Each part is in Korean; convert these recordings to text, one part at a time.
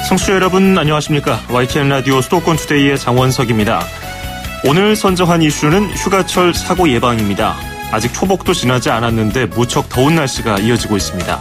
청취자 여러분 안녕하십니까. YTN 라디오 수도권 투데이의 장원석입니다. 오늘 선정한 이슈는 휴가철 사고 예방입니다. 아직 초복도 지나지 않았는데 무척 더운 날씨가 이어지고 있습니다.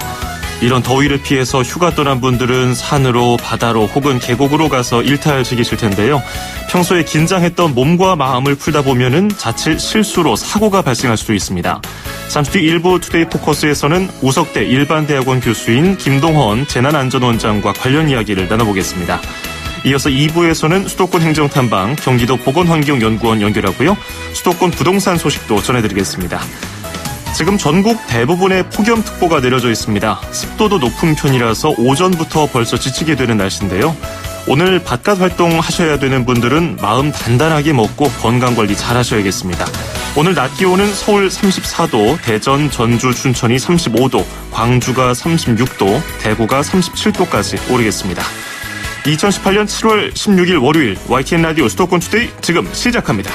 이런 더위를 피해서 휴가 떠난 분들은 산으로 바다로 혹은 계곡으로 가서 일탈 즐기실 텐데요. 평소에 긴장했던 몸과 마음을 풀다 보면은 자칫 실수로 사고가 발생할 수도 있습니다. 잠시 뒤 일부 투데이 포커스에서는 우석대 일반대학원 교수인 김동헌 재난안전원장과 관련 이야기를 나눠보겠습니다. 이어서 2부에서는 수도권 행정탐방 경기도 보건환경연구원 연결하고요. 수도권 부동산 소식도 전해드리겠습니다. 지금 전국 대부분에 폭염특보가 내려져 있습니다. 습도도 높은 편이라서 오전부터 벌써 지치게 되는 날씨인데요. 오늘 바깥 활동하셔야 되는 분들은 마음 단단하게 먹고 건강관리 잘 하셔야겠습니다. 오늘 낮 기온은 서울 34도, 대전, 전주, 춘천이 35도, 광주가 36도, 대구가 37도까지 오르겠습니다. 2018년 7월 16일 월요일 YTN 라디오 수도권 투데이 지금 시작합니다.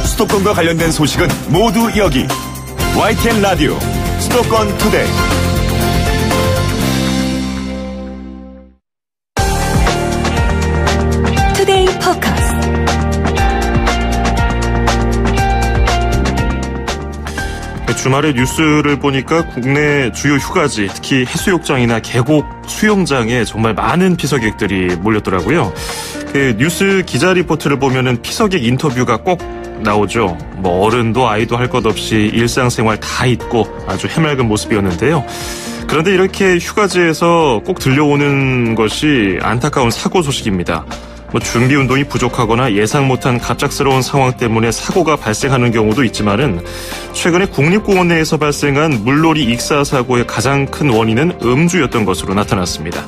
수도권과 관련된 소식은 모두 여기 YTN 라디오 수도권 투데이. 투데이 포커스. 주말에 뉴스를 보니까 국내 주요 휴가지, 특히 해수욕장이나 계곡 수영장에 정말 많은 피서객들이 몰렸더라고요. 그 뉴스 기자 리포트를 보면은 피서객 인터뷰가 꼭 나오죠. 뭐 어른도 아이도 할 것 없이 일상생활 다 잊고 아주 해맑은 모습이었는데요. 그런데 이렇게 휴가지에서 꼭 들려오는 것이 안타까운 사고 소식입니다. 준비 운동이 부족하거나 예상 못한 갑작스러운 상황 때문에 사고가 발생하는 경우도 있지만은 최근에 국립공원 내에서 발생한 물놀이 익사 사고의 가장 큰 원인은 음주였던 것으로 나타났습니다.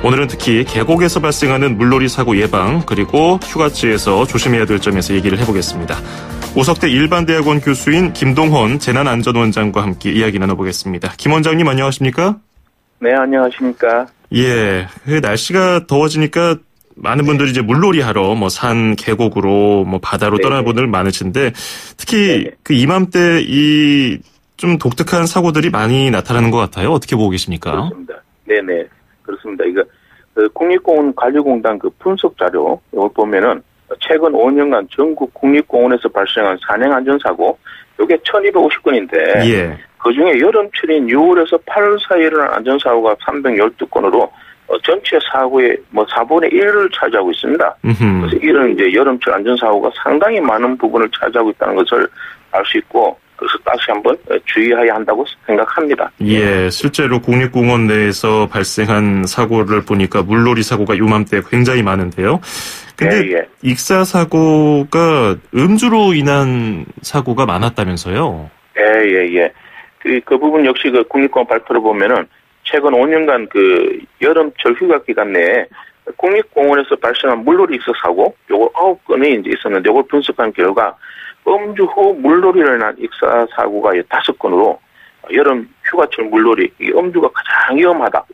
오늘은 특히 계곡에서 발생하는 물놀이 사고 예방 그리고 휴가지에서 조심해야 될 점에서 얘기를 해보겠습니다. 우석대 일반대학원 교수인 김동헌 재난안전원장과 함께 이야기 나눠보겠습니다. 김 원장님 안녕하십니까? 네, 안녕하십니까? 예, 날씨가 더워지니까 많은 분들이 이제 물놀이 하러 산 계곡으로 바다로 떠나는 분들 많으신데 특히 네네. 그 이맘때 이 좀 독특한 사고들이 많이 나타나는 것 같아요. 어떻게 보고 계십니까? 그렇습니다. 네네. 그렇습니다. 이거 국립공원 관리공단 분석 자료 이걸 보면은 최근 5년간 전국 국립공원에서 발생한 산행안전사고 이게 1250건인데 예. 그중에 여름철인 6월에서 8월 사이에 일어난 안전사고가 312건으로 전체 사고의 4분의 1을 차지하고 있습니다. 그래서 이런 이제 여름철 안전사고가 상당히 많은 부분을 차지하고 있다는 것을 알 수 있고, 그래서 다시 한번 주의해야 한다고 생각합니다. 예, 실제로 국립공원 내에서 발생한 사고를 보니까 물놀이 사고가 요맘때 굉장히 많은데요. 근데 예. 익사 사고가 음주로 인한 사고가 많았다면서요? 예. 그 부분 역시 국립공원 발표를 보면은 최근 5년간 여름철 휴가 기간 내에 국립공원에서 발생한 물놀이 익사 사고, 요거 9건이 이제 있었는데, 요걸 분석한 결과, 음주 후 물놀이를 난 익사 사고가 5건으로, 여름 휴가철 물놀이, 이 음주가 가장 위험하다.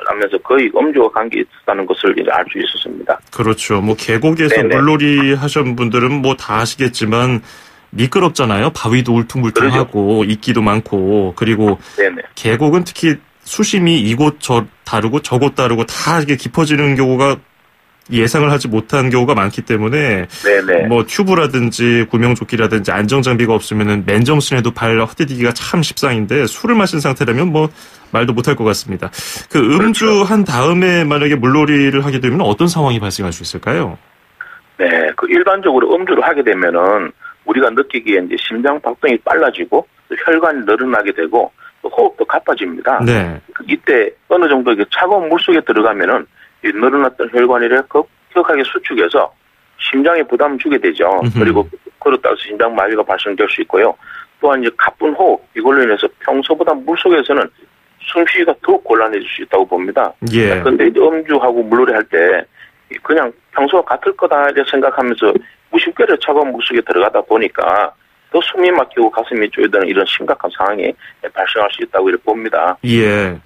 라면서 거의 음주와 관계 있다는 것을 이제 알 수 있었습니다. 그렇죠. 계곡에서 네네. 물놀이 하신 분들은 다 아시겠지만, 미끄럽잖아요. 바위도 울퉁불퉁하고, 그렇죠. 이끼도 많고, 그리고 네네. 계곡은 특히 수심이 이곳 저 다르고 저곳 다르고 다 이렇게 깊어지는 경우가 예상을 하지 못한 경우가 많기 때문에 네네. 튜브라든지 구명조끼라든지 안정장비가 없으면은 맨정신에도 발 헛디디기가 참 십상인데 술을 마신 상태라면 말도 못할 것 같습니다. 음주한 다음에 만약에 물놀이를 하게 되면 어떤 상황이 발생할 수 있을까요? 네, 일반적으로 음주를 하게 되면은 우리가 느끼기에 이제 심장 박동이 빨라지고 또 혈관이 늘어나게 되고 또 호흡도 가빠집니다. 네. 이때 어느 정도 차가운 물속에 들어가면은 이 늘어났던 혈관을 급격하게 수축해서 심장에 부담을 주게 되죠. 그리고 그렇다 해서 심장 마비가 발생될 수 있고요. 또한 이제 가쁜 호흡 이걸로 인해서 평소보다 물속에서는 숨쉬기가 더욱 곤란해질 수 있다고 봅니다. 예. 그런데 이제 음주하고 물놀이 할 때 그냥 평소와 같을 거다 이렇게 생각하면서 무심결에 차가운 물속에 들어가다 보니까 더 숨이 막히고 가슴이 쪼이드는 이런 심각한 상황이 발생할 수 있다고 이렇게 봅니다. 예.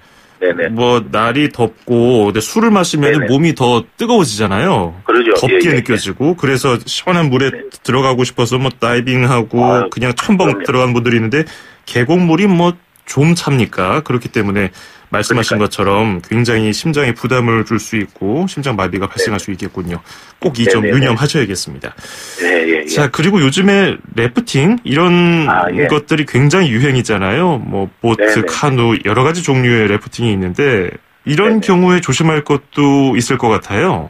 네네. 뭐 날이 덥고 근데 술을 마시면 네네. 몸이 더 뜨거워지잖아요. 그러죠. 덥게 예. 느껴지고 그래서 시원한 물에 들어가고 싶어서 뭐 다이빙하고 아유, 그냥 첨벙 그럼요. 들어간 분들이 있는데 계곡물이 뭐 좀 찹니까? 그렇기 때문에 말씀하신 것처럼 굉장히 심장에 부담을 줄 수 있고 심장 마비가 발생할 수 있겠군요. 꼭 이 점 네네네. 유념하셔야겠습니다. 예. 자, 그리고 요즘에 래프팅 이런 예. 것들이 굉장히 유행이잖아요. 뭐 보트, 네네. 카누 여러 가지 종류의 래프팅이 있는데 이런 네네. 경우에 조심할 것도 있을 것 같아요.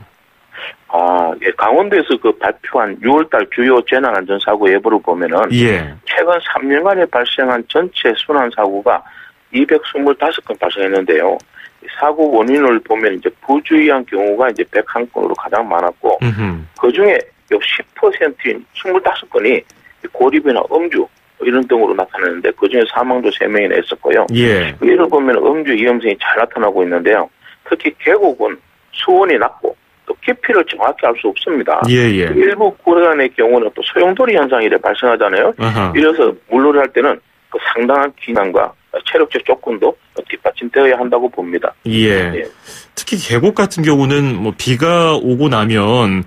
예. 강원도에서 그 발표한 6월달 주요 재난안전사고 예보를 보면은 예. 최근 3년간에 발생한 전체 순환사고가 225건 발생했는데요. 사고 원인을 보면 이제 부주의한 경우가 이제 101건으로 가장 많았고, 그 중에 10%인 25건이 고립이나 음주 이런 등으로 나타났는데, 그 중에 사망도 3명이나 있었고요. 예. 이를 보면 음주 위험성이 잘 나타나고 있는데요. 특히 계곡은 수온이 낮고 또 깊이를 정확히 알 수 없습니다. 예. 일부 구간의 경우는 또 소용돌이 현상이 발생하잖아요. 아하. 이래서 물놀이 할 때는 그 상당한 기능과 체력적 조건도 뒷받침되어야 한다고 봅니다. 예. 특히 계곡 같은 경우는 뭐 비가 오고 나면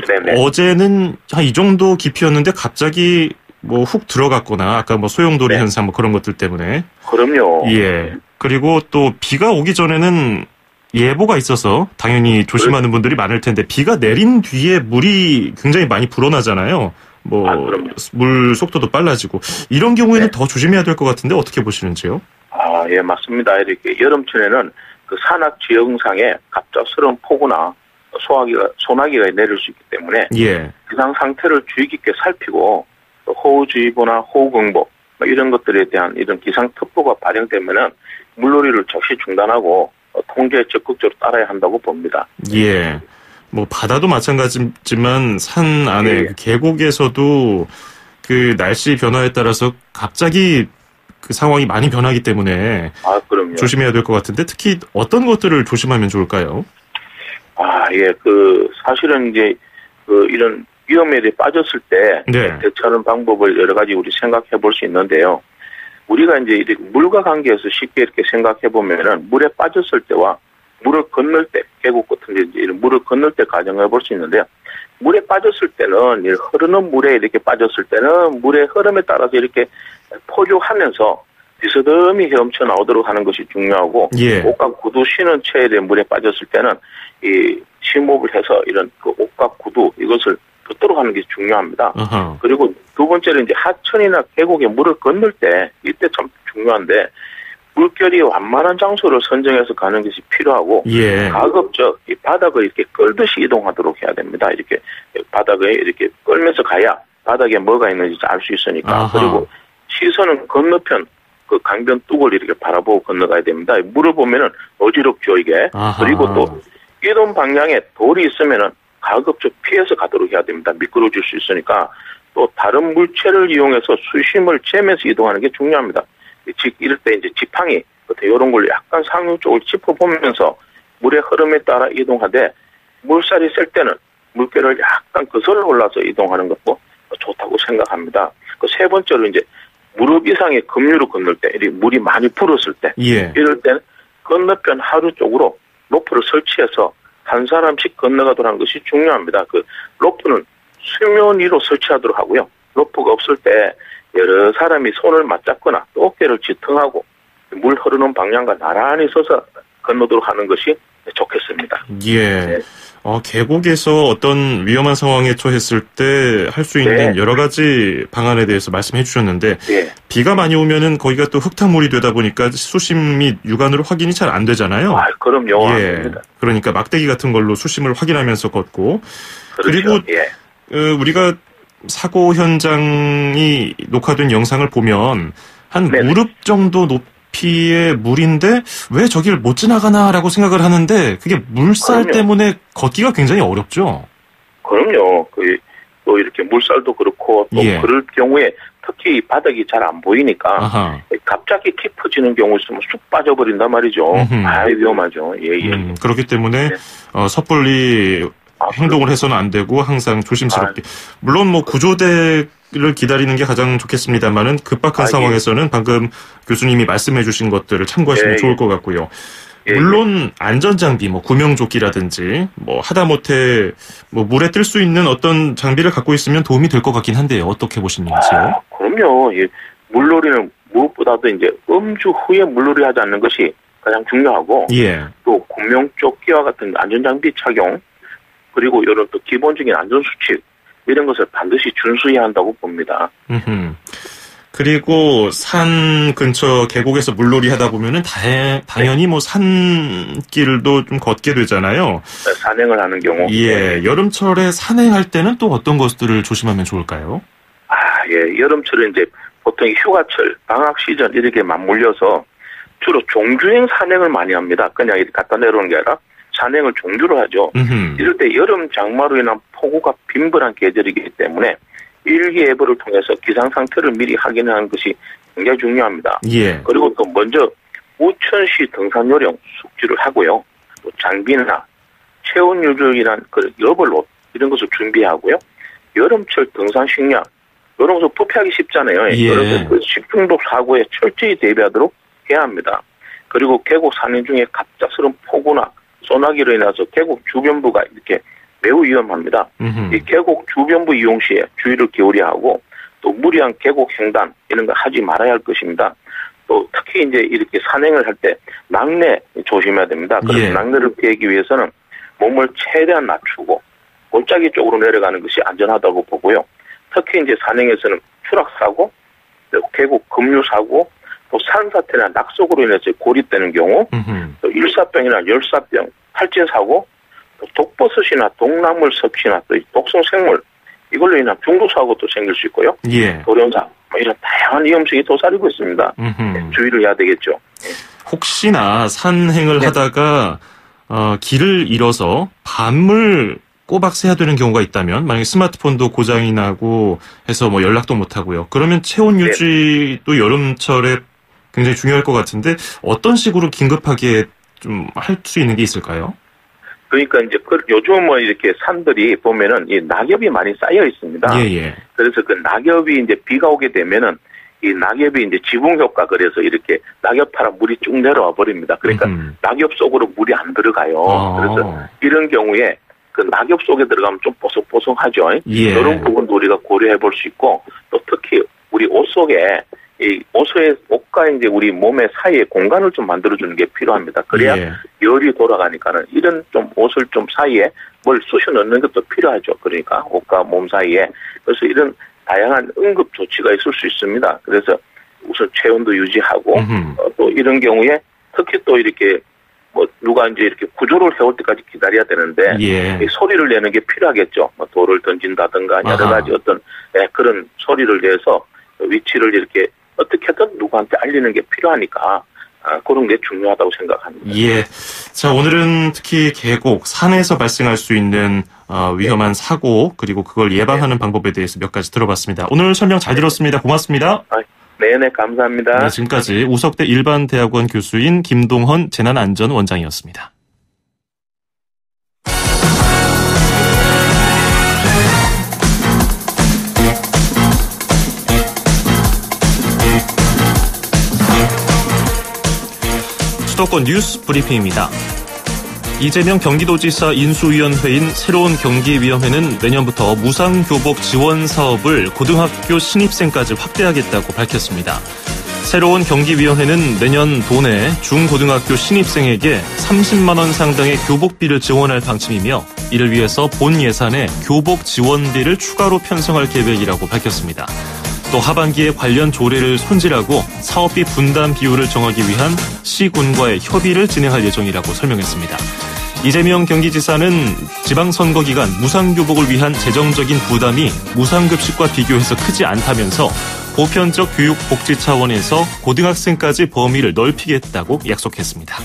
네네. 어제는 한 이 정도 깊이였는데 갑자기 뭐 훅 들어갔거나 아까 뭐 소용돌이 네. 현상 뭐 그런 것들 때문에 그럼요. 예. 그리고 또 비가 오기 전에는 예보가 있어서 당연히 조심하는 분들이 많을 텐데 비가 내린 뒤에 물이 굉장히 많이 불어나잖아요. 뭐 그럼요. 물 속도도 빨라지고 이런 경우에는 네. 더 조심해야 될 것 같은데 어떻게 보시는지요? 예, 맞습니다. 이렇게 여름철에는 그 산악 지형상에 갑작스러운 폭우나 소나기가 내릴 수 있기 때문에 예. 기상 상태를 주의 깊게 살피고 또 호우주의보나 호우경보 이런 것들에 대한 이런 기상특보가 발령되면은 물놀이를 즉시 중단하고 통제에 적극적으로 따라야 한다고 봅니다. 예. 뭐 바다도 마찬가지지만 산 안에 예. 그 계곡에서도 그 날씨 변화에 따라서 갑자기 그 상황이 많이 변하기 때문에 그럼요. 조심해야 될 것 같은데 특히 어떤 것들을 조심하면 좋을까요? 예. 사실은 이제 이런 위험에 빠졌을 때 네. 대처하는 방법을 여러 가지 우리 생각해 볼 수 있는데요. 우리가 이제 이렇게 물과 관계해서 쉽게 이렇게 생각해 보면은 물에 빠졌을 때와 물을 건널 때, 계곡 같은 데 이제 이런 물을 건널 때 가정해 볼 수 있는데요. 물에 빠졌을 때는 흐르는 물에 이렇게 빠졌을 때는 물의 흐름에 따라서 이렇게 포조하면서 비스듬히 헤엄쳐 나오도록 하는 것이 중요하고 예. 옷과 구두 신은 채에 물에 빠졌을 때는 이 심호흡을 해서 이런 그 옷과 구두 이것을 걷도록 하는 게 중요합니다. 아하. 그리고 두 번째는 이제 하천이나 계곡에 물을 건널 때 이때 참 중요한데 물결이 완만한 장소를 선정해서 가는 것이 필요하고 예. 가급적 이 바닥을 이렇게 끌듯이 이동하도록 해야 됩니다. 이렇게 바닥에 이렇게 끌면서 가야 바닥에 뭐가 있는지 알 수 있으니까. 아하. 그리고 시선은 건너편 그 강변 뚝을 이렇게 바라보고 건너가야 됩니다. 물을 보면은 어지럽죠 이게. 아하. 그리고 또 이동 방향에 돌이 있으면은 가급적 피해서 가도록 해야 됩니다. 미끄러질 수 있으니까. 또 다른 물체를 이용해서 수심을 재면서 이동하는 게 중요합니다. 이럴 때 이제 지팡이 이런 걸 약간 상류 쪽을 짚어보면서 물의 흐름에 따라 이동하되 물살이 셀 때는 물결을 약간 거슬러 올라서 이동하는 것도 좋다고 생각합니다. 그 세 번째로 이제 무릎 이상의 급류를 건널 때, 물이 많이 불었을 때, 예. 이럴 때는 건너편 하류 쪽으로 로프를 설치해서 한 사람씩 건너가도록 하는 것이 중요합니다. 그 로프는 수면 위로 설치하도록 하고요. 로프가 없을 때 여러 사람이 손을 맞잡거나 또 어깨를 지탱하고 물 흐르는 방향과 나란히 서서 건너도록 하는 것이 좋겠습니다. 예. 네. 계곡에서 어떤 위험한 상황에 처했을 때 할 수 있는 네. 여러 가지 방안에 대해서 말씀해 주셨는데 예. 비가 많이 오면은 거기가 또 흙탕물이 되다 보니까 수심 및 육안으로 확인이 잘 안 되잖아요. 그럼요. 예. 아닙니다. 그러니까 막대기 같은 걸로 수심을 확인하면서 걷고 그렇죠. 그리고 우리가 사고 현장이 녹화된 영상을 보면 한 네네. 무릎 정도 높이의 물인데 왜 저길 못 지나가나라고 생각을 하는데 그게 물살 그럼요. 때문에 걷기가 굉장히 어렵죠. 그럼요. 또 이렇게 물살도 그렇고 또 예. 그럴 경우에 특히 바닥이 잘 안 보이니까 아하. 갑자기 깊어지는 경우 있으면 쑥 빠져버린단 말이죠. 위험하죠. 예. 그렇기 때문에 네. 섣불리 행동을 해서는 안 되고 항상 조심스럽게. 물론 뭐 구조대를 기다리는 게 가장 좋겠습니다만은 급박한 상황에서는 방금 교수님이 말씀해 주신 것들을 참고하시면 예, 좋을 것 같고요. 물론 안전장비, 구명조끼라든지 하다못해 물에 뜰 수 있는 어떤 장비를 갖고 있으면 도움이 될 것 같긴 한데요. 어떻게 보시는지요? 그럼요. 물놀이는 무엇보다도 이제 음주 후에 물놀이 하지 않는 것이 가장 중요하고, 또 구명조끼와 같은 안전장비 착용, 그리고 이런 또 기본적인 안전수칙 이런 것을 반드시 준수해야 한다고 봅니다. 그리고 산 근처 계곡에서 물놀이 하다 보면은 당연히 산길도 좀 걷게 되잖아요. 네, 산행을 하는 경우. 여름철에 산행할 때는 또 어떤 것들을 조심하면 좋을까요? 여름철은 이제 보통 휴가철, 방학 시즌 이렇게 맞물려서 주로 종주행 산행을 많이 합니다. 그냥 이렇게 갖다 내려오는 게 아니라 산행을 종주를 하죠. 이럴 때 여름 장마로 인한 폭우가 빈번한 계절이기 때문에 일기예보를 통해서 기상 상태를 미리 확인하는 것이 굉장히 중요합니다. 그리고 또 먼저 우천시 등산 요령 숙지를 하고요. 또 장비나 체온 유적이란 여벌옷 이런 것을 준비하고요. 여름철 등산 식량 이런 것을 부패하기 쉽잖아요. 그래서 식중독 사고에 철저히 대비하도록 해야 합니다. 그리고 계곡 산행 중에 갑작스러운 폭우나 소나기로 인해서 계곡 주변부가 이렇게 매우 위험합니다. 이 계곡 주변부 이용 시에 주의를 기울여야 하고, 또 무리한 계곡 횡단 이런 거 하지 말아야 할 것입니다. 또 특히 이제 이렇게 산행을 할 때 낙뢰 조심해야 됩니다. 그래서 낙뢰를 피하기 위해서는 몸을 최대한 낮추고 골짜기 쪽으로 내려가는 것이 안전하다고 보고요. 특히 이제 산행에서는 추락 사고, 계곡 급류 사고, 또 산사태나 낙석으로 인해서 고립되는 경우, 또 일사병이나 열사병, 탈진 사고, 또 독버섯이나 독나물 섭취나 또 독성 생물 이걸로 인한 중독 사고도 생길 수 있고요. 돌연사 이런 다양한 위험성이 도사리고 있습니다. 주의를 해야 되겠죠. 혹시나 산행을 하다가 길을 잃어서 밤을 꼬박 새야 되는 경우가 있다면, 만약에 스마트폰도 고장이 나고 해서 연락도 못 하고요. 그러면 체온 유지도 여름철에 굉장히 중요할 것 같은데 어떤 식으로 긴급하게 좀 할 수 있는 게 있을까요? 그러니까 이제 요즘 이렇게 산들이 보면은 이 낙엽이 많이 쌓여 있습니다. 그래서 그 낙엽이 이제 비가 오게 되면은 이 낙엽이 이제 지붕 효과, 그래서 이렇게 낙엽 타라 물이 쭉 내려와 버립니다. 그러니까 낙엽 속으로 물이 안 들어가요. 그래서 이런 경우에 그 낙엽 속에 들어가면 좀 뽀송뽀송하죠. 이런 부분도 우리가 고려해 볼 수 있고, 또 특히 우리 옷 속에 이 옷과 이제 우리 몸의 사이에 공간을 좀 만들어주는 게 필요합니다. 그래야 열이 돌아가니까는 이런 좀 옷을 좀 사이에 뭘 쑤셔 넣는 것도 필요하죠. 그러니까 옷과 몸 사이에. 그래서 이런 다양한 응급 조치가 있을 수 있습니다. 그래서 우선 체온도 유지하고, 또 이런 경우에 특히 또 이렇게 누가 이제 이렇게 구조를 해올 때까지 기다려야 되는데, 이 소리를 내는 게 필요하겠죠. 돌을 던진다든가 여러 가지 어떤 그런 소리를 내서 위치를 이렇게 어떻게든 누구한테 알리는 게 필요하니까 그런 게 중요하다고 생각합니다. 자, 오늘은 특히 계곡, 산에서 발생할 수 있는 위험한 사고, 그리고 그걸 예방하는 방법에 대해서 몇 가지 들어봤습니다. 오늘 설명 잘 들었습니다. 고맙습니다. 네네, 감사합니다. 지금까지 우석대 일반대학원 교수인 김동헌 재난안전원장이었습니다. 수도권 뉴스 브리핑입니다. 이재명 경기도지사 인수위원회인 새로운 경기위원회는 내년부터 무상교복 지원 사업을 고등학교 신입생까지 확대하겠다고 밝혔습니다. 새로운 경기위원회는 내년 도내 중고등학교 신입생에게 30만 원 상당의 교복비를 지원할 방침이며, 이를 위해서 본 예산에 교복 지원비를 추가로 편성할 계획이라고 밝혔습니다. 또 하반기에 관련 조례를 손질하고 사업비 분담 비율을 정하기 위한 시군과의 협의를 진행할 예정이라고 설명했습니다. 이재명 경기지사는 지방선거 기간 무상교복을 위한 재정적인 부담이 무상급식과 비교해서 크지 않다면서 보편적 교육 복지 차원에서 고등학생까지 범위를 넓히겠다고 약속했습니다.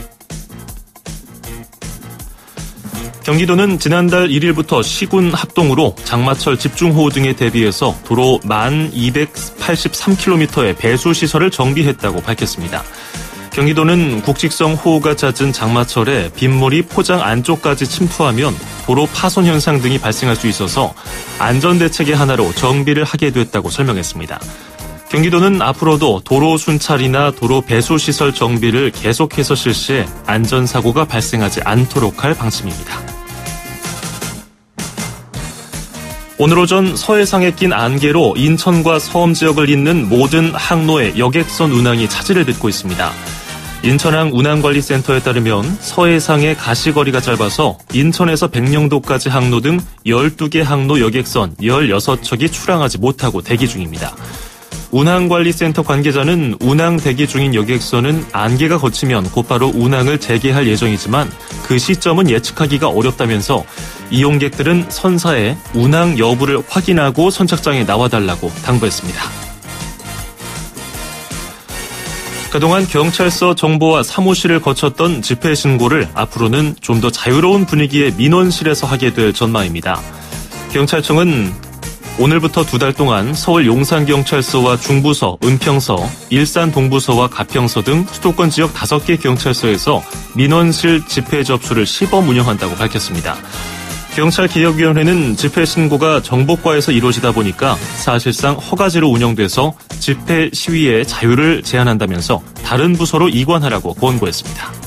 경기도는 지난달 1일부터 시군 합동으로 장마철 집중호우 등에 대비해서 도로 1283km의 배수시설을 정비했다고 밝혔습니다. 경기도는 국직성 호우가 잦은 장마철에 빗물이 포장 안쪽까지 침투하면 도로 파손 현상 등이 발생할 수 있어서 안전대책의 하나로 정비를 하게 됐다고 설명했습니다. 경기도는 앞으로도 도로 순찰이나 도로 배수 시설 정비를 계속해서 실시해 안전사고가 발생하지 않도록 할 방침입니다. 오늘 오전 서해상에 낀 안개로 인천과 서험 지역을 잇는 모든 항로의 여객선 운항이 차질을 빚고 있습니다. 인천항 운항관리센터에 따르면 서해상의 가시거리가 짧아서 인천에서 백령도까지 항로 등 12개 항로 여객선 16척이 출항하지 못하고 대기 중입니다. 운항관리센터 관계자는 운항 대기 중인 여객선은 안개가 걷히면 곧바로 운항을 재개할 예정이지만 그 시점은 예측하기가 어렵다면서 이용객들은 선사에 운항 여부를 확인하고 선착장에 나와달라고 당부했습니다. 그동안 경찰서 정보와 사무실을 거쳤던 집회 신고를 앞으로는 좀 더 자유로운 분위기의 민원실에서 하게 될 전망입니다. 경찰청은 오늘부터 2달 동안 서울 용산경찰서와 중부서, 은평서, 일산 동부서와 가평서 등 수도권 지역 5개 경찰서에서 민원실 집회 접수를 시범 운영한다고 밝혔습니다. 경찰개혁위원회는 집회 신고가 정보과에서 이루어지다 보니까 사실상 허가제로 운영돼서 집회 시위의 자유를 제한한다면서 다른 부서로 이관하라고 권고했습니다.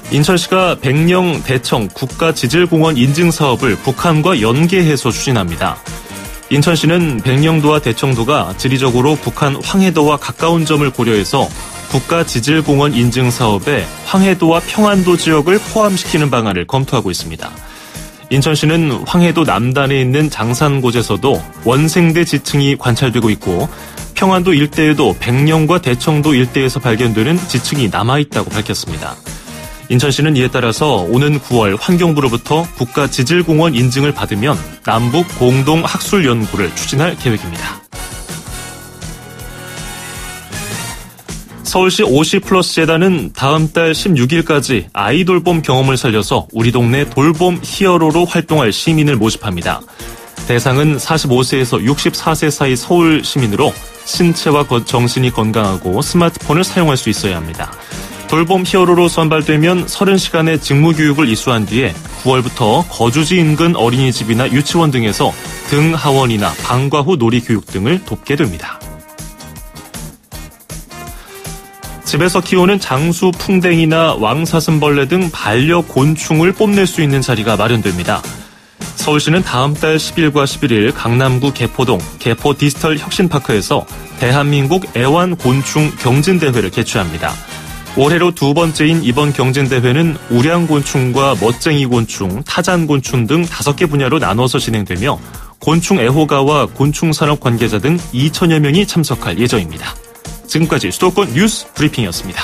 인천시가 백령 대청 국가지질공원 인증사업을 북한과 연계해서 추진합니다. 인천시는 백령도와 대청도가 지리적으로 북한 황해도와 가까운 점을 고려해서 국가지질공원 인증사업에 황해도와 평안도 지역을 포함시키는 방안을 검토하고 있습니다. 인천시는 황해도 남단에 있는 장산곳에서도 원생대 지층이 관찰되고 있고 평안도 일대에도 백령과 대청도 일대에서 발견되는 지층이 남아있다고 밝혔습니다. 인천시는 이에 따라서 오는 9월 환경부로부터 국가지질공원 인증을 받으면 남북 공동 학술 연구를 추진할 계획입니다. 서울시 50플러스 재단은 다음 달 16일까지 아이돌봄 경험을 살려서 우리 동네 돌봄 히어로로 활동할 시민을 모집합니다. 대상은 45세에서 64세 사이 서울 시민으로 신체와 정신이 건강하고 스마트폰을 사용할 수 있어야 합니다. 돌봄 히어로로 선발되면 30시간의 직무교육을 이수한 뒤에 9월부터 거주지 인근 어린이집이나 유치원 등에서 등하원이나 방과 후 놀이교육 등을 돕게 됩니다. 집에서 키우는 장수 풍뎅이나 왕사슴벌레 등 반려곤충을 뽐낼 수 있는 자리가 마련됩니다. 서울시는 다음 달 10일과 11일 강남구 개포동 개포 디지털 혁신파크에서 대한민국 애완곤충 경진대회를 개최합니다. 올해로 2번째인 이번 경진대회는 우량곤충과 멋쟁이곤충, 타잔곤충 등 5개 분야로 나눠서 진행되며 곤충 애호가와 곤충산업 관계자 등 2천여 명이 참석할 예정입니다. 지금까지 수도권 뉴스 브리핑이었습니다.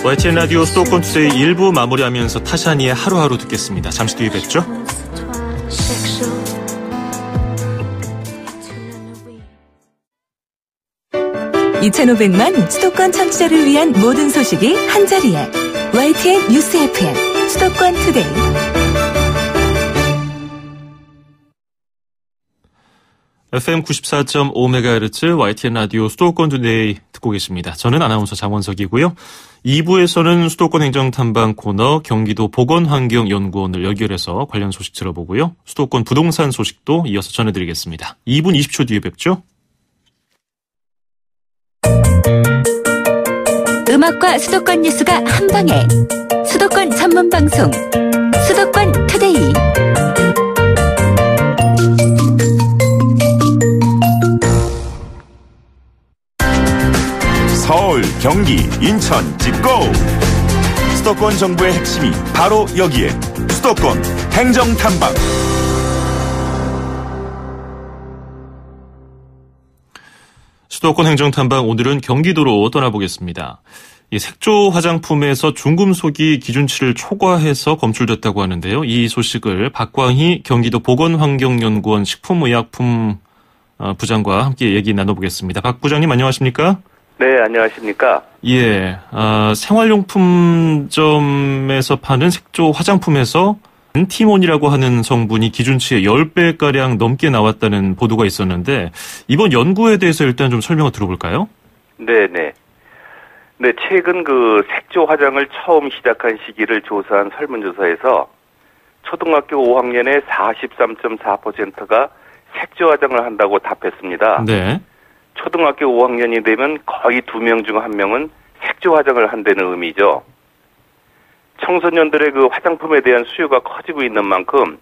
YTN 라디오 수도권 투데이 1부 마무리하면서 타샤니의 하루하루 듣겠습니다. 잠시 뒤에 뵙죠. 2,500만 수도권 청취자를 위한 모든 소식이 한자리에 YTN 뉴스 FM 수도권 투데이. FM 94.5MHz YTN 라디오 수도권 투데이 듣고 계십니다. 저는 아나운서 장원석이고요. 2부에서는 수도권 행정탐방 코너 경기도 보건환경연구원을 연결해서 관련 소식 들어보고요. 수도권 부동산 소식도 이어서 전해드리겠습니다. 2분 20초 뒤에 뵙죠. 음악과 수도권 뉴스가 한방에 수도권 전문 방송 수도권 투데이. 서울, 경기, 인천, 찍고! 수도권 정보의 핵심이 바로 여기에 수도권 행정탐방. 수도권 행정탐방 오늘은 경기도로 떠나보겠습니다. 이 색조 화장품에서 중금속이 기준치를 초과해서 검출됐다고 하는데요. 이 소식을 박광희 경기도 보건환경연구원 식품의약품 부장과 함께 얘기 나눠보겠습니다. 박 부장님 안녕하십니까? 네, 안녕하십니까. 예, 생활용품점에서 파는 색조 화장품에서 안티몬이라고 하는 성분이 기준치의 10배가량 넘게 나왔다는 보도가 있었는데 이번 연구에 대해서 일단 좀 설명을 들어볼까요? 네네. 네, 최근 그 색조 화장을 처음 시작한 시기를 조사한 설문조사에서 초등학교 5학년의 43.4%가 색조 화장을 한다고 답했습니다. 네. 초등학교 5학년이 되면 거의 2명 중 1명은 색조 화장을 한다는 의미죠. 청소년들의 그 화장품에 대한 수요가 커지고 있는 만큼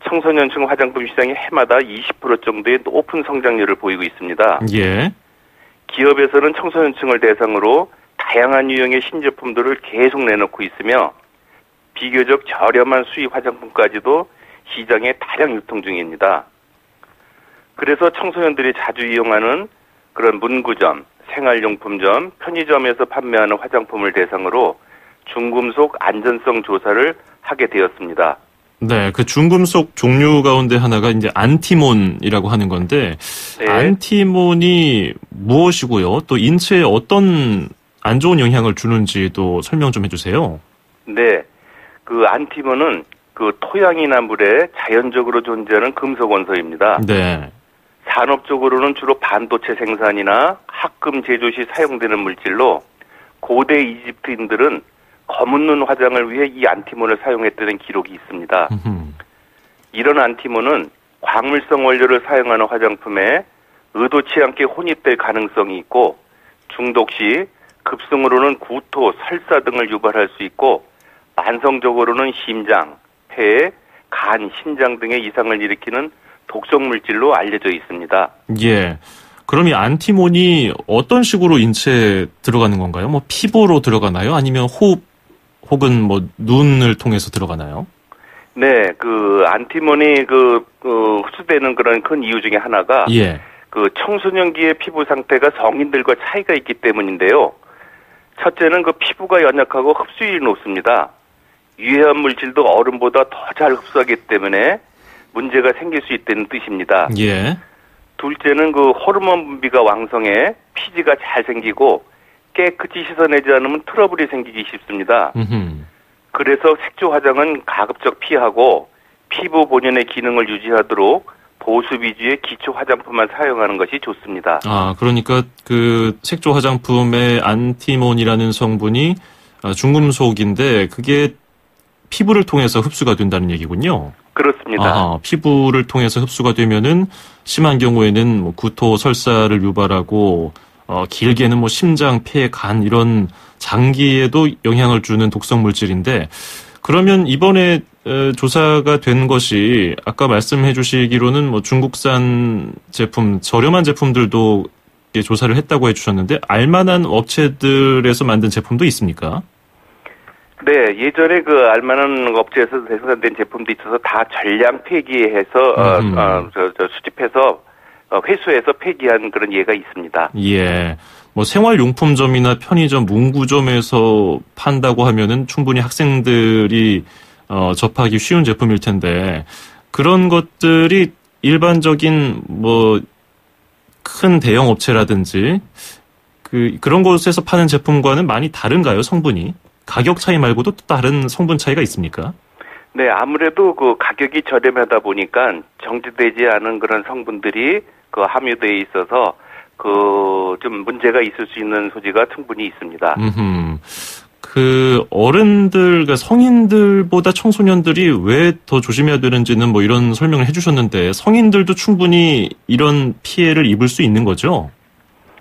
청소년층 화장품 시장이 해마다 20% 정도의 높은 성장률을 보이고 있습니다. 예. 기업에서는 청소년층을 대상으로 다양한 유형의 신제품들을 계속 내놓고 있으며 비교적 저렴한 수입 화장품까지도 시장에 다량 유통 중입니다. 그래서 청소년들이 자주 이용하는 그런 문구점, 생활용품점, 편의점에서 판매하는 화장품을 대상으로 중금속 안전성 조사를 하게 되었습니다. 네, 그 중금속 종류 가운데 하나가 이제 안티몬이라고 하는 건데, 네. 안티몬이 무엇이고요? 또 인체에 어떤 안 좋은 영향을 주는지도 설명 좀 해주세요. 네, 그 안티몬은 그 토양이나 물에 자연적으로 존재하는 금속 원소입니다. 네. 산업적으로는 주로 반도체 생산이나 합금 제조 시 사용되는 물질로 고대 이집트인들은 검은 눈 화장을 위해 이 안티몬을 사용했다는 기록이 있습니다. 이런 안티몬은 광물성 원료를 사용하는 화장품에 의도치 않게 혼입될 가능성이 있고 중독 시 급성으로는 구토, 설사 등을 유발할 수 있고 만성적으로는 심장, 폐, 간, 심장 등의 이상을 일으키는 독성 물질로 알려져 있습니다. 예. 그럼 이 안티몬이 어떤 식으로 인체에 들어가는 건가요? 뭐 피부로 들어가나요? 아니면 호흡 혹은 뭐 눈을 통해서 들어가나요? 네, 그 안티몬이 흡수되는 그런 큰 이유 중에 하나가 예. 그 청소년기의 피부 상태가 성인들과 차이가 있기 때문인데요. 첫째는 그 피부가 연약하고 흡수율이 높습니다. 유해한 물질도 어른보다 더 잘 흡수하기 때문에 문제가 생길 수 있다는 뜻입니다. 예. 둘째는 그 호르몬 분비가 왕성해 피지가 잘 생기고 깨끗이 씻어내지 않으면 트러블이 생기기 쉽습니다. 그래서 색조 화장은 가급적 피하고 피부 본연의 기능을 유지하도록 보습 위주의 기초 화장품만 사용하는 것이 좋습니다. 아, 그러니까 그 색조 화장품의 안티몬이라는 성분이 중금속인데 그게 피부를 통해서 흡수가 된다는 얘기군요. 그렇습니다. 아, 피부를 통해서 흡수가 되면은 심한 경우에는 뭐 구토, 설사를 유발하고 길게는 뭐 심장, 폐, 간 이런 장기에도 영향을 주는 독성 물질인데 그러면 이번에 조사가 된 것이 아까 말씀해 주시기로는 뭐 중국산 제품, 저렴한 제품들도 조사를 했다고 해 주셨는데 알만한 업체들에서 만든 제품도 있습니까? 네, 예전에 그 알만한 업체에서 생산된 제품도 있어서 다 전량 폐기해서 수집해서 회수해서 폐기한 그런 예가 있습니다. 예. 뭐 생활용품점이나 편의점, 문구점에서 판다고 하면은 충분히 학생들이 접하기 쉬운 제품일 텐데 그런 것들이 일반적인 뭐 큰 대형 업체라든지 그런 곳에서 파는 제품과는 많이 다른가요, 성분이? 가격 차이 말고도 또 다른 성분 차이가 있습니까? 네, 아무래도 그 가격이 저렴하다 보니까 정제되지 않은 그런 성분들이 그 함유되어 있어서 그 좀 문제가 있을 수 있는 소지가 충분히 있습니다. 그 어른들, 그러니까 성인들보다 청소년들이 왜 더 조심해야 되는지는 뭐 이런 설명을 해주셨는데 성인들도 충분히 이런 피해를 입을 수 있는 거죠?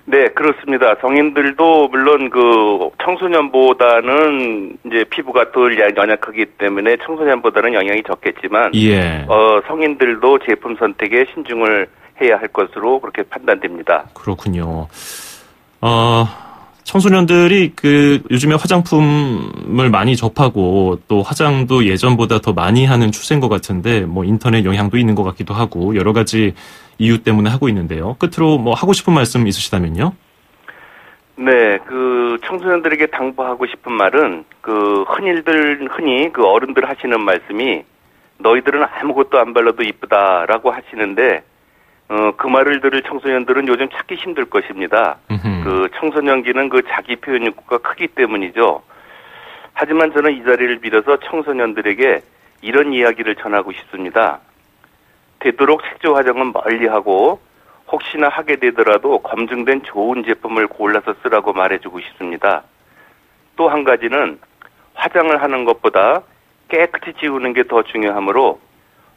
네, 그렇습니다. 성인들도 물론 그 청소년보다는 이제 피부가 덜 연약하기 때문에 청소년보다는 영향이 적겠지만, 예. 성인들도 제품 선택에 신중을 해야 할 것으로 그렇게 판단됩니다. 그렇군요. 청소년들이 그 요즘에 화장품을 많이 접하고 또 화장도 예전보다 더 많이 하는 추세인 것 같은데 뭐 인터넷 영향도 있는 것 같기도 하고 여러 가지 이유 때문에 하고 있는데요. 끝으로 뭐 하고 싶은 말씀 있으시다면요? 네, 그 청소년들에게 당부하고 싶은 말은 그 흔히 그 어른들 하시는 말씀이 너희들은 아무것도 안 발라도 이쁘다라고 하시는데 그 말을 들을 청소년들은 요즘 찾기 힘들 것입니다. 그 청소년기는 그 자기 표현 욕구가 크기 때문이죠. 하지만 저는 이 자리를 빌어서 청소년들에게 이런 이야기를 전하고 싶습니다. 되도록 색조 화장은 멀리하고 혹시나 하게 되더라도 검증된 좋은 제품을 골라서 쓰라고 말해주고 싶습니다. 또 한 가지는 화장을 하는 것보다 깨끗이 지우는 게 더 중요하므로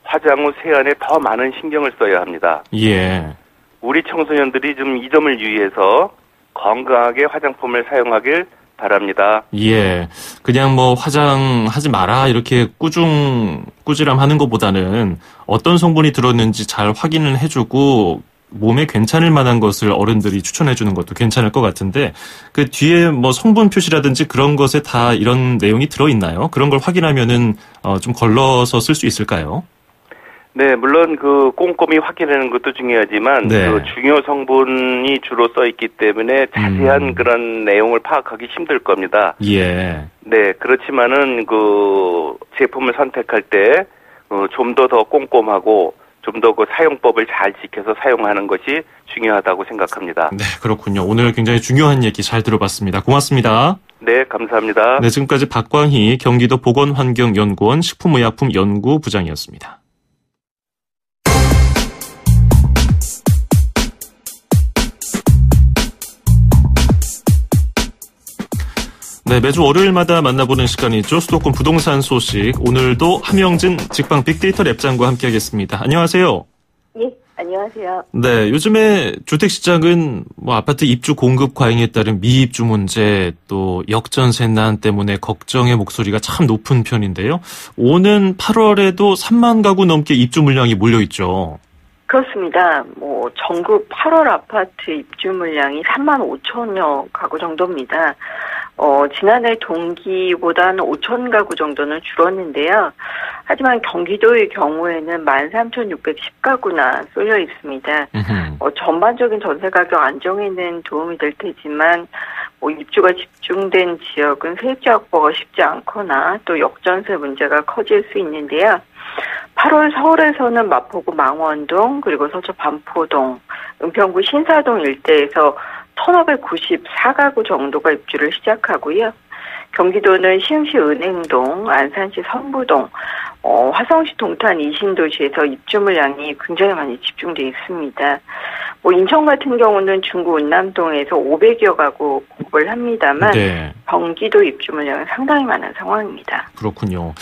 화장 후 세안에 더 많은 신경을 써야 합니다. 예. 우리 청소년들이 좀 이 점을 유의해서 건강하게 화장품을 사용하길 바랍니다. 예. 그냥 뭐 화장하지 마라 이렇게 꾸지람 하는 것보다는 어떤 성분이 들었는지 잘 확인을 해주고 몸에 괜찮을 만한 것을 어른들이 추천해주는 것도 괜찮을 것 같은데 그 뒤에 뭐 성분 표시라든지 그런 것에 다 이런 내용이 들어있나요? 그런 걸 확인하면은 좀 걸러서 쓸 수 있을까요? 네, 물론 그 꼼꼼히 확인하는 것도 중요하지만 네. 그 중요 성분이 주로 써 있기 때문에 자세한 그런 내용을 파악하기 힘들 겁니다. 예. 네, 그렇지만은 그 제품을 선택할 때 좀 더 꼼꼼하고 좀 더 그 사용법을 잘 지켜서 사용하는 것이 중요하다고 생각합니다. 네, 그렇군요. 오늘 굉장히 중요한 얘기 잘 들어봤습니다. 고맙습니다. 네, 감사합니다. 네, 지금까지 박광희 경기도 보건환경연구원 식품의약품연구부장이었습니다. 네, 매주 월요일마다 만나보는 시간이죠. 수도권 부동산 소식. 오늘도 함영진 직방 빅데이터 랩장과 함께하겠습니다. 안녕하세요. 예, 안녕하세요. 네, 요즘에 주택시장은 뭐 아파트 입주 공급 과잉에 따른 미입주 문제 또 역전세난 때문에 걱정의 목소리가 참 높은 편인데요. 오는 8월에도 3만 가구 넘게 입주 물량이 몰려있죠. 그렇습니다. 뭐 전국 8월 아파트 입주 물량이 3만 5천여 가구 정도입니다. 지난해 동기보다는 5천 가구 정도는 줄었는데요. 하지만 경기도의 경우에는 13,610가구나 쏠려 있습니다. 전반적인 전세 가격 안정에는 도움이 될 테지만 입주가 집중된 지역은 세입자 확보가 쉽지 않거나 또 역전세 문제가 커질 수 있는데요. 8월 서울에서는 마포구 망원동 그리고 서초 반포동, 은평구 신사동 일대에서 1,594가구 정도가 입주를 시작하고요. 경기도는 시흥시 은행동, 안산시 선부동, 화성시 동탄 이신도시에서 입주 물량이 굉장히 많이 집중돼 있습니다. 인천 같은 경우는 중구 운남동에서 500여 가구 공급을 합니다만 네. 경기도 입주 물량은 상당히 많은 상황입니다. 그렇군요.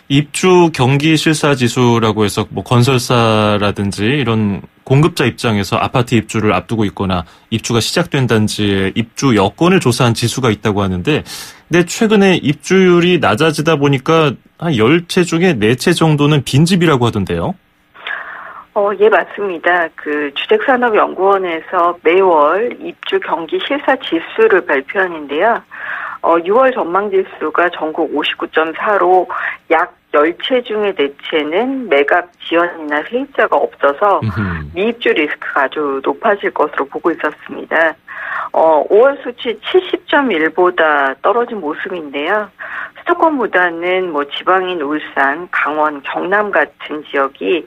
입주 경기 실사 지수라고 해서 뭐 건설사라든지 이런 공급자 입장에서 아파트 입주를 앞두고 있거나 입주가 시작된 단지에 입주 여건을 조사한 지수가 있다고 하는데 근데 최근에 입주율이 낮아지다 보니까 한 10채 중에 4채 정도는 빈집이라고 하던데요. 예, 맞습니다. 그 주택산업연구원에서 매월 입주 경기 실사 지수를 발표하는데요. 6월 전망지수가 전국 59.4로 약 10채 중에 4채는 매각 지연이나 세입자가 없어서 미입주 리스크가 아주 높아질 것으로 보고 있었습니다. 5월 수치 70.1보다 떨어진 모습인데요. 수도권보다는 지방인 울산, 강원, 경남 같은 지역이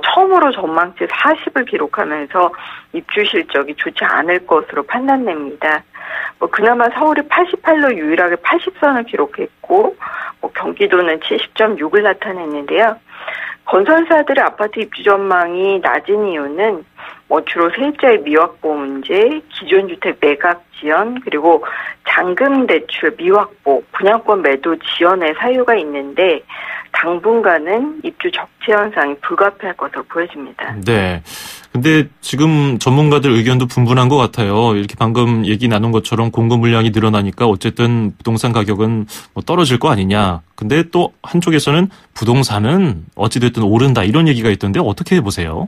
처음으로 전망치 40을 기록하면서 입주 실적이 좋지 않을 것으로 판단됩니다. 그나마 서울이 88로 유일하게 80선을 기록했고, 경기도는 70.6을 나타냈는데요. 건설사들의 아파트 입주 전망이 낮은 이유는 주로 세입자의 미확보 문제, 기존 주택 매각 지연, 그리고 잔금 대출 미확보, 분양권 매도 지연의 사유가 있는데 당분간은 입주 적체 현상이 불가피할 것으로 보여집니다. 네. 근데 지금 전문가들 의견도 분분한 것 같아요. 이렇게 방금 얘기 나눈 것처럼 공급 물량이 늘어나니까 어쨌든 부동산 가격은 떨어질 거 아니냐. 근데 또 한쪽에서는 부동산은 어찌됐든 오른다 이런 얘기가 있던데 어떻게 보세요?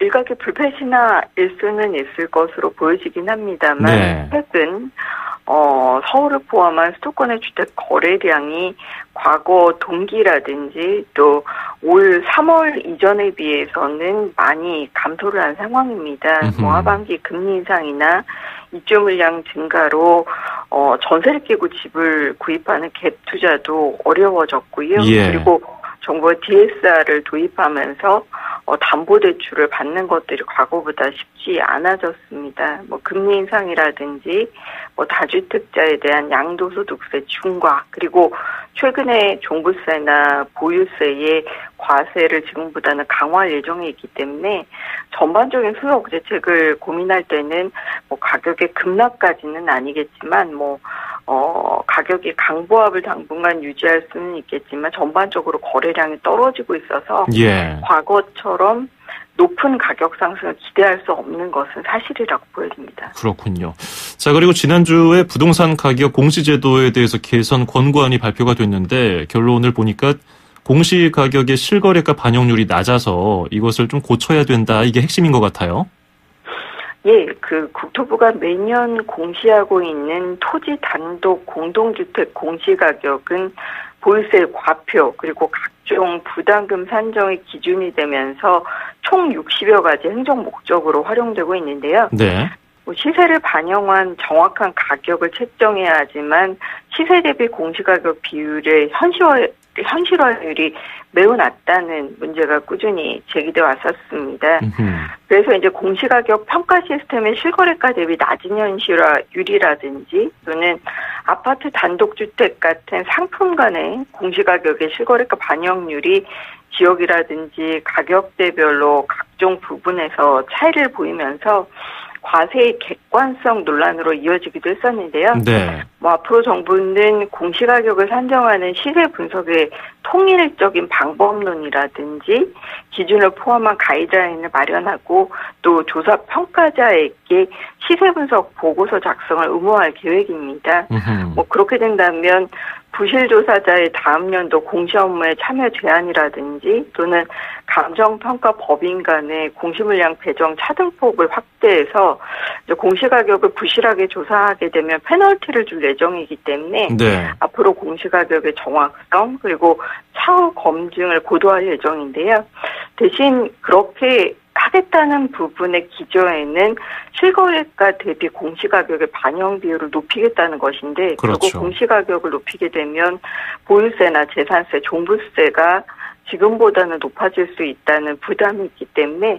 일각의 불펜이나 일수는 있을 것으로 보여지긴 합니다만 네. 최근 서울을 포함한 수도권의 주택 거래량이 과거 동기라든지 또 올 3월 이전에 비해서는 많이 감소를 한 상황입니다. 하반기 금리 인상이나 입주 물량 증가로 전세를 끼고 집을 구입하는 갭 투자도 어려워졌고요. 예. 그리고 정부가 DSR을 도입하면서 담보대출을 받는 것들이 과거보다 쉽지 않아졌습니다. 금리 인상이라든지 다주택자에 대한 양도소득세 중과, 그리고 최근에 종부세나 보유세의 과세를 지금보다는 강화할 예정이기 때문에 전반적인 수요 억제책을 고민할 때는 가격의 급락까지는 아니겠지만 가격이 강보합을 당분간 유지할 수는 있겠지만 전반적으로 거래량이 떨어지고 있어서 과거처럼 높은 가격 상승을 기대할 수 없는 것은 사실이라고 보여집니다. 그렇군요. 자, 그리고 지난주에 부동산 가격 공시제도에 대해서 개선 권고안이 발표가 됐는데 결론을 보니까 공시가격의 실거래가 반영률이 낮아서 이것을 좀 고쳐야 된다. 이게 핵심인 것 같아요. 예, 국토부가 매년 공시하고 있는 토지 단독 공동주택 공시가격은 보유세 과표 그리고 각종 부담금 산정의 기준이 되면서 총 60여 가지 행정 목적으로 활용되고 있는데요. 네. 시세를 반영한 정확한 가격을 책정해야 하지만 시세 대비 공시가격 비율의 현실화율이 매우 낮다는 문제가 꾸준히 제기돼 왔었습니다. 그래서 이제 공시가격 평가 시스템의 실거래가 대비 낮은 현실화율이라든지 또는 아파트 단독주택 같은 상품 간의 공시가격의 실거래가 반영률이 지역이라든지 가격대별로 각종 부분에서 차이를 보이면서 과세의 객관성 논란으로 이어지기도 했었는데요. 네. 앞으로 정부는 공시가격을 산정하는 시세 분석의 통일적인 방법론이라든지 기준을 포함한 가이드라인을 마련하고 또 조사 평가자에게 시세 분석 보고서 작성을 의무화할 계획입니다. 그렇게 된다면 부실조사자의 다음 연도 공시 업무에 참여 제한이라든지 또는 감정평가법인 간의 공시물량 배정 차등폭을 확대해서 공시가격을 부실하게 조사하게 되면 페널티를 줄 예정이기 때문에 앞으로 공시가격의 정확성 그리고 차후 검증을 고도화할 예정인데요. 대신 그렇게 하겠다는 부분의 기조에는 실거래가 대비 공시가격의 반영 비율을 높이겠다는 것인데 결국 공시가격을 높이게 되면 보유세나 재산세, 종부세가 지금보다는 높아질 수 있다는 부담이 있기 때문에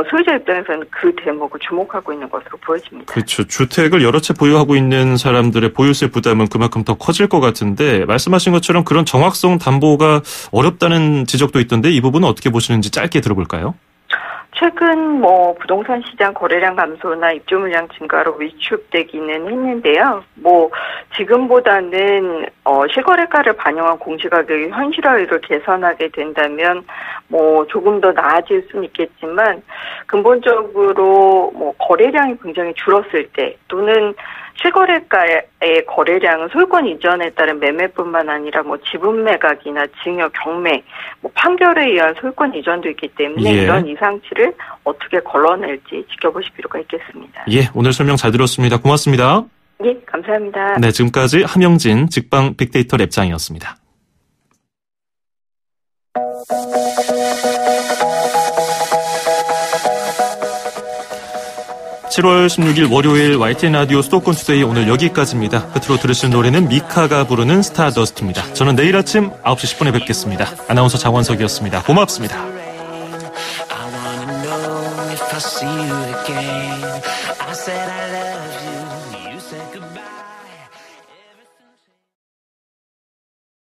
소유자 입장에서는 그 대목을 주목하고 있는 것으로 보여집니다. 그렇죠. 주택을 여러 채 보유하고 있는 사람들의 보유세 부담은 그만큼 더 커질 것 같은데 말씀하신 것처럼 그런 정확성 담보가 어렵다는 지적도 있던데 이 부분은 어떻게 보시는지 짧게 들어볼까요? 최근 부동산 시장 거래량 감소나 입주 물량 증가로 위축되기는 했는데요. 지금보다는 실거래가를 반영한 공시가격의 현실화율을 개선하게 된다면 조금 더 나아질 수는 있겠지만 근본적으로 거래량이 굉장히 줄었을 때 또는 실거래가의 거래량은 소유권 이전에 따른 매매뿐만 아니라 지분 매각이나 증여, 경매, 판결에 의한 소유권 이전도 있기 때문에 이런 이상치를 어떻게 걸러낼지 지켜보실 필요가 있겠습니다. 오늘 설명 잘 들었습니다. 고맙습니다. 감사합니다. 네, 지금까지 함영진 직방 빅데이터 랩장이었습니다. 7월 16일 월요일 YTN 라디오 수도권 투데이 오늘 여기까지입니다. 끝으로 들으실 노래는 미카가 부르는 스타더스트입니다. 저는 내일 아침 9시 10분에 뵙겠습니다. 아나운서 장원석이었습니다. 고맙습니다. I said I love you, you said goodbye.